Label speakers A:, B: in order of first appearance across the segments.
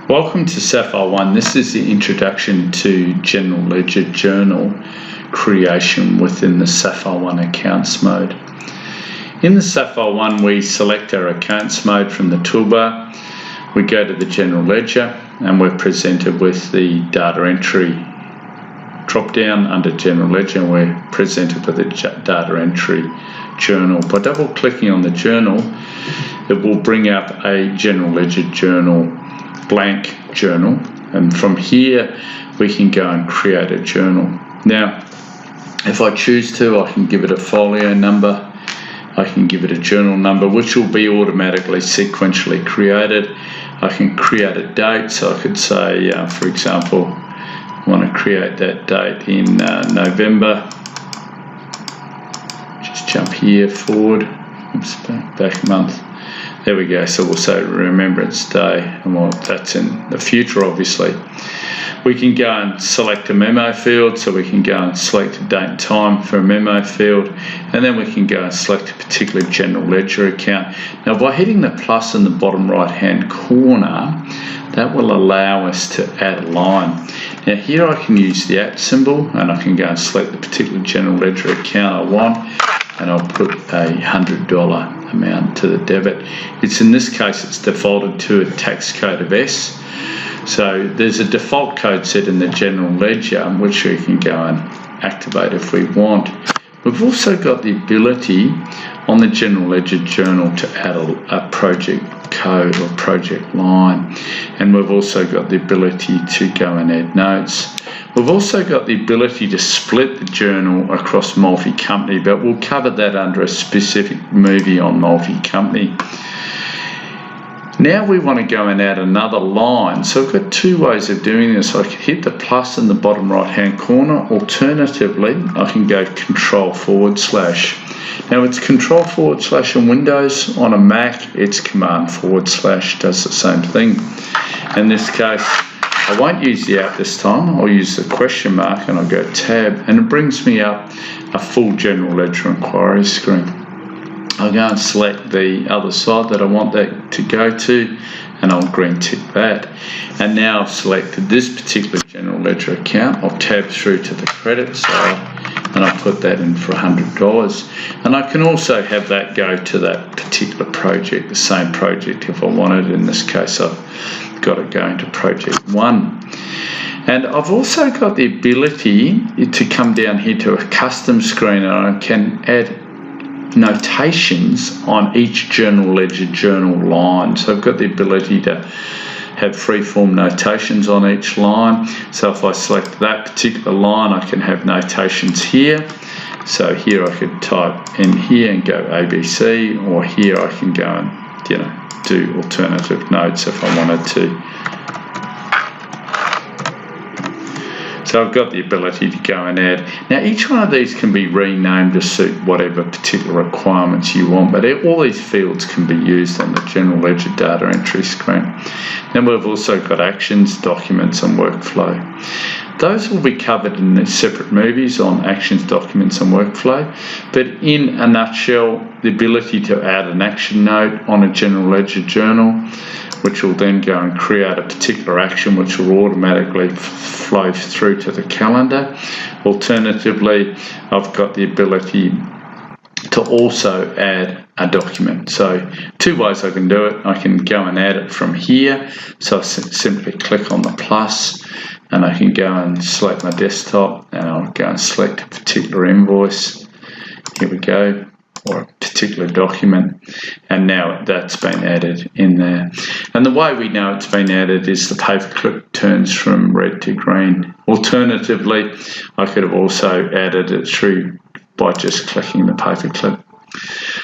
A: Welcome to Sapphire One. This is the introduction to General Ledger Journal creation within the Sapphire One accounts mode. In the Sapphire One, we select our accounts mode from the toolbar. We go to the General Ledger and we're presented with the data entry drop down under General Ledger, and we're presented with the data entry journal. By double clicking on the journal, it will bring up a General Ledger journal, blank journal, and from here we can go and create a journal. Now if I choose to, I can give it a folio number, I can give it a journal number, which will be automatically sequentially created. I can create a date, so I could say for example, I want to create that date in November. Just jump here forward, oops, back month. There we go. So we'll say Remembrance Day, and well, that's in the future obviously. We can go and select a memo field, so we can go and select a date and time for a memo field, and then we can go and select a particular General Ledger account. Now by hitting the plus in the bottom right hand corner, that will allow us to add a line. Now here I can use the @ symbol, and I can go and select the particular General Ledger account I want, and I'll put a $100 amount to the debit. In this case it's defaulted to a tax code of S. So there's a default code set in the General Ledger which we can go and activate if we want. We've also got the ability on the General Ledger journal to add a project code or project line, and we've also got the ability to go and add notes. We've also got the ability to split the journal across multi-company, but we'll cover that under a specific movie on multi-company. Now we want to go and add another line. So I've got two ways of doing this. I can hit the plus in the bottom right hand corner. Alternatively, I can go Control/. Now it's Control/ on Windows. On a Mac, it's Command/, does the same thing. In this case, I won't use the @ this time. I'll use the question mark, and I'll go Tab, and it brings me up a full General Ledger inquiry screen. I'll go and select the other side that I want that to go to, and I'll green tick that. And now I've selected this particular General Ledger account. I'll tab through to the credit side, and I'll put that in for $100. And I can also have that go to that particular project, the same project if I wanted. In this case, I've got it going to project 1. And I've also got the ability to come down here to a custom screen, and I can add notations on each General Ledger journal line. So I've got the ability to have free-form notations on each line. So if I select that particular line, I can have notations here. So here I could type in here and go ABC, or here I can go and do alternative notes if I wanted to. So I've got the ability to go and add. Now each one of these can be renamed to suit whatever particular requirements you want, but all these fields can be used on the General Ledger data entry screen. Then we've also got actions, documents, and workflow. Those will be covered in the separate movies on actions, documents, and workflow. But in a nutshell, the ability to add an action note on a General Ledger journal, which will then go and create a particular action which will automatically flow through to the calendar. Alternatively, I've got the ability to also add a document. So two ways I can do it. I can go and add it from here. So I simply click on the plus, and I can go and select my desktop, and I'll go and select a particular invoice. Here we go, or a particular document, and now that's been added in there. And the way we know it's been added is the paperclip turns from red to green. Alternatively, I could have also added it through by just clicking the paperclip.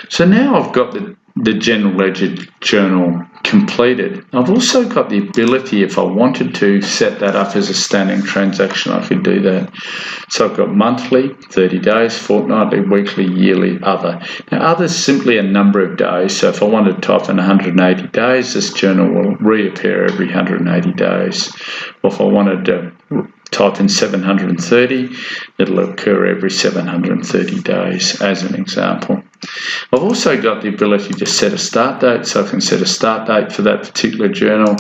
A: So now I've got the General Ledger journal completed. I've also got the ability, if I wanted to, set that up as a standing transaction. I could do that. So I've got monthly, 30 days, fortnightly, weekly, yearly, other. Now other is simply a number of days. So if I wanted to type in 180 days, this journal will reappear every 180 days. Or if I wanted to type in 730, it'll occur every 730 days as an example. I've also got the ability to set a start date, so I can set a start date for that particular journal,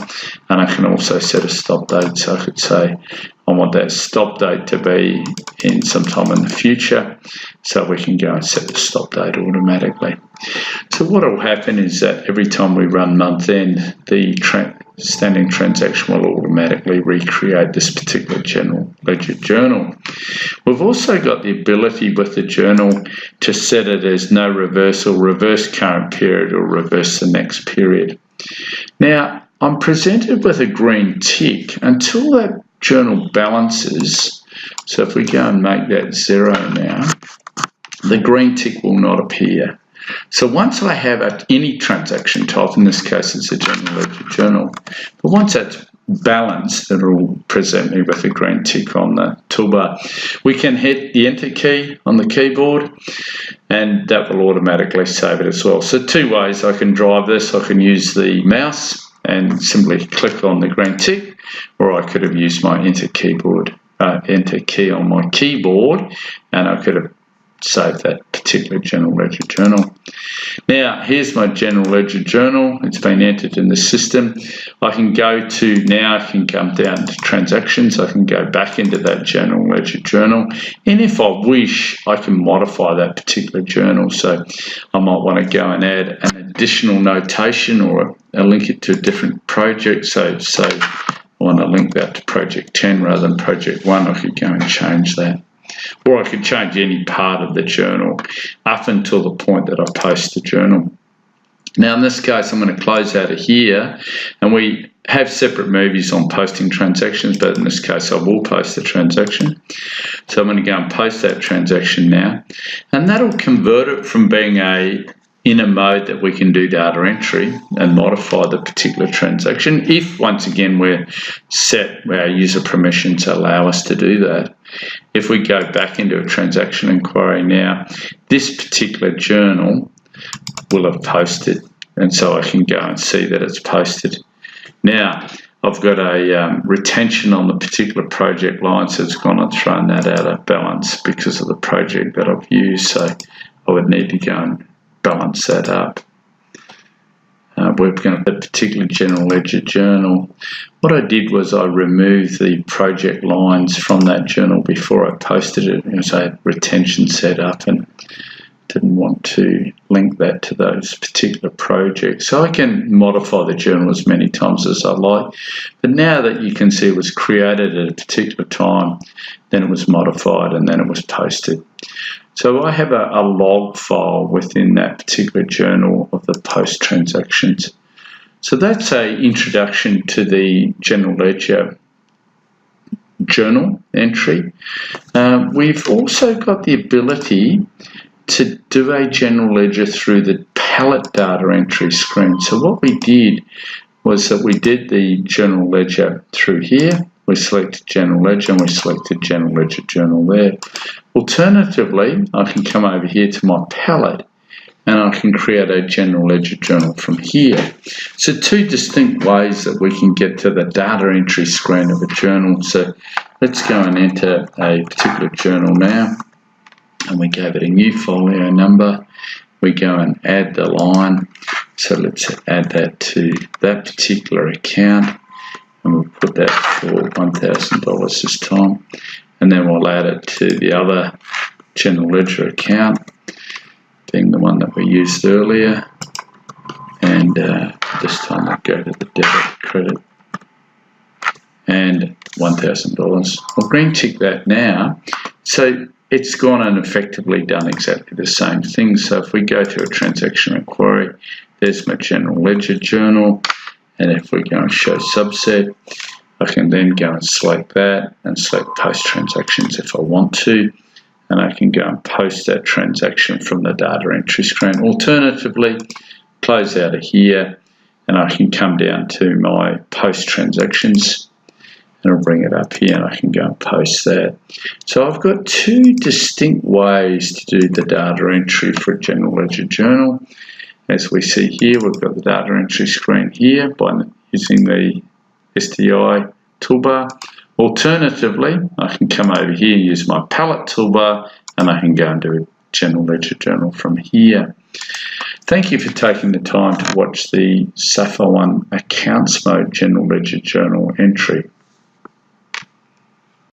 A: and I can also set a stop date, so I could say I want that stop date to be in sometime in the future, so we can go and set the stop date automatically. So what will happen is that every time we run month end, the standing transaction will automatically recreate this particular general ledger journal. We've also got the ability with the journal to set it as no reversal, reverse current period, or reverse the next period. Now, I'm presented with a green tick until that journal balances. So if we go and make that 0 now, the green tick will not appear. So once I have any transaction type, in this case it's a general ledger journal, but once that's balanced, it will present me with a green tick on the toolbar. We can hit the enter key on the keyboard, and that will automatically save it as well. So two ways I can drive this. I can use the mouse and simply click on the green tick, or I could have used my enter key on my keyboard, and I could have save that particular general ledger journal. Now, here's my general ledger journal. It's been entered in the system. I can go to, now I can come down to transactions. I can go back into that general ledger journal. And if I wish, I can modify that particular journal. So I might want to go and add an additional notation or link it to a different project. So I want to link that to project 10 rather than project 1. I could go and change that. Or I could change any part of the journal up until the point that I post the journal. Now in this case I'm going to close out of here, and we have separate movies on posting transactions, but in this case I will post the transaction. So I'm going to go and post that transaction now, and that'll convert it from being in a mode that we can do data entry and modify the particular transaction if, once again, we're set where our user permissions allow us to do that. If we go back into a transaction inquiry now, this particular journal will have posted, and so I can go and see that it's posted. Now, I've got a retention on the particular project line, so it's gone and thrown that out of balance because of the project that I've used, so I would need to go and balance that up. We're going to that particular general ledger journal. What I did was I removed the project lines from that journal before I posted it, because I had retention set up and didn't want to link that to those particular projects. So I can modify the journal as many times as I like, but now that you can see it was created at a particular time, then it was modified, and then it was posted. So I have a log file within that particular journal of the post transactions. So that's an introduction to the general ledger journal entry. We've also got the ability to do a general ledger through the palette data entry screen. So what we did was that we did the general ledger through here. We selected general ledger and we selected general ledger journal there. Alternatively, I can come over here to my palette and I can create a general ledger journal from here. So two distinct ways that we can get to the data entry screen of a journal. So let's go and enter a particular journal now, and we gave it a new folio number. We go and add the line. So let's add that to that particular account, and we'll put that for $1,000 this time. And then we'll add it to the other general ledger account, being the one that we used earlier. And this time we'll go to the debit credit and $1,000. I'll green tick that now. So it's gone and effectively done exactly the same thing. So if we go to a transaction inquiry, there's my general ledger journal. And if we go and show subset, I can then go and select that and select post transactions if I want to, and I can go and post that transaction from the data entry screen. Alternatively, close out of here and I can come down to my post transactions and I'll bring it up here and I can go and post that. So I've got two distinct ways to do the data entry for a general ledger journal. As we see here, we've got the data entry screen here by using the SDI toolbar. Alternatively, I can come over here and use my palette toolbar and I can go and do a General Ledger Journal from here. Thank you for taking the time to watch the Sapphire One Accounts Mode General Ledger Journal entry.